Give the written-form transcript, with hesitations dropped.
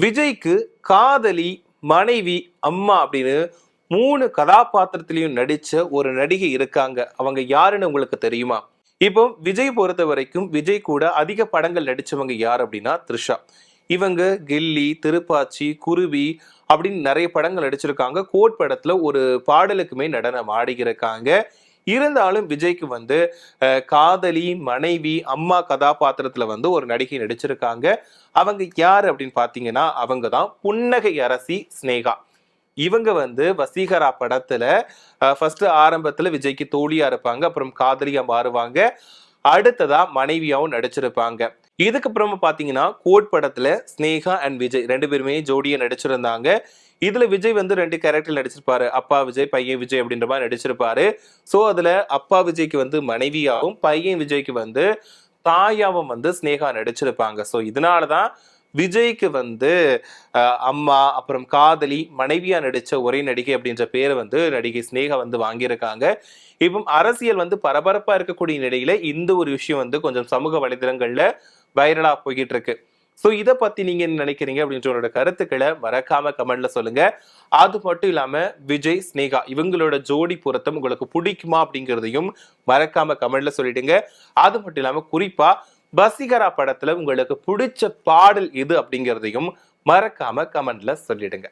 விஜய்க்கு காதலி, மனைவி, அம்மா அப்படின்னு 3 கதாபாத்திரத்திலையும் நடிச்ச ஒரு நடிகை இருக்காங்க. அவங்க யாருன்னு உங்களுக்கு தெரியுமா? இப்போ விஜய் பொறுத்தவரைக்கும் விஜய் கூட அதிக படங்கள் நடிச்சவங்க யார் அப்படின்னா த்ரிஷா. இவங்க கில்லி, திருப்பாச்சி, குருவி அப்படின்னு நெறைய படங்கள் நடிச்சிருக்காங்க. கோட் படத்துல ஒரு பாடலுக்குமே நடனம் ஆடியிருக்காங்க. இருந்தாலும் விஜய்க்கு வந்து காதலி, மனைவி, அம்மா கதாபாத்திரத்துல வந்து ஒரு நடிகை நடிச்சிருக்காங்க. அவங்க யாரு அப்படின்னு பார்த்தீங்கன்னா, அவங்க தான் புன்னகை அரசி சினேகா. இவங்க வந்து வசீகரா படத்துல ஃபர்ஸ்ட் ஆரம்பத்துல விஜய்க்கு தோழியா இருப்பாங்க. அப்புறம் காதலியா மாறுவாங்க. அடுத்ததா மனைவியாவும் நடிச்சிருப்பாங்க. இதுக்கப்புறமா பாத்தீங்கன்னா கோட் படத்துல ஸ்னேகா அண்ட் விஜய் 2 பேருமே ஜோடியா நடிச்சிருந்தாங்க. இதுல விஜய் வந்து 2 கேரக்டர் நடிச்சிருப்பாரு. அப்பா விஜய், பையன் விஜய் அப்படின்ற மாதிரி நடிச்சிருப்பாரு. சோ அதுல அப்பா விஜய்க்கு வந்து மனைவியாவும், பையன் விஜய்க்கு வந்து தாயாவும் வந்து ஸ்னேகா நடிச்சிருப்பாங்க. சோ இதனாலதான் விஜய்க்கு வந்து அம்மா, அப்புறம் காதலி, மனைவியா நடிச்ச ஒரே நடிகை அப்படின்ற பேரை வந்து நடிகை சினேகா வந்து வாங்கியிருக்காங்க. இப்போ அரசியல் வந்து பரபரப்பா இருக்கக்கூடிய நிலையில இந்த ஒரு விஷயம் வந்து கொஞ்சம் சமூக வலைதளங்கள்ல வைரலா போய்கிட்டு இருக்கு. சோ இத பத்தி நீங்க என்ன நினைக்கிறீங்க அப்படின்ற உங்களோட கருத்துக்களை மறக்காம கமெண்ட்ல சொல்லுங்க. அது மட்டும் இல்லாம விஜய், சினேகா இவங்களோட ஜோடி பொருத்தம் உங்களுக்கு பிடிக்குமா அப்படிங்கிறதையும் மறக்காம கமெண்ட்ல சொல்லிடுங்க. அது மட்டும் இல்லாம குறிப்பா வசீகரா படத்துல உங்களுக்கு பிடிச்ச பாடல் எது அப்படிங்கிறதையும் மறக்காம கமெண்ட்ல சொல்லிடுங்க.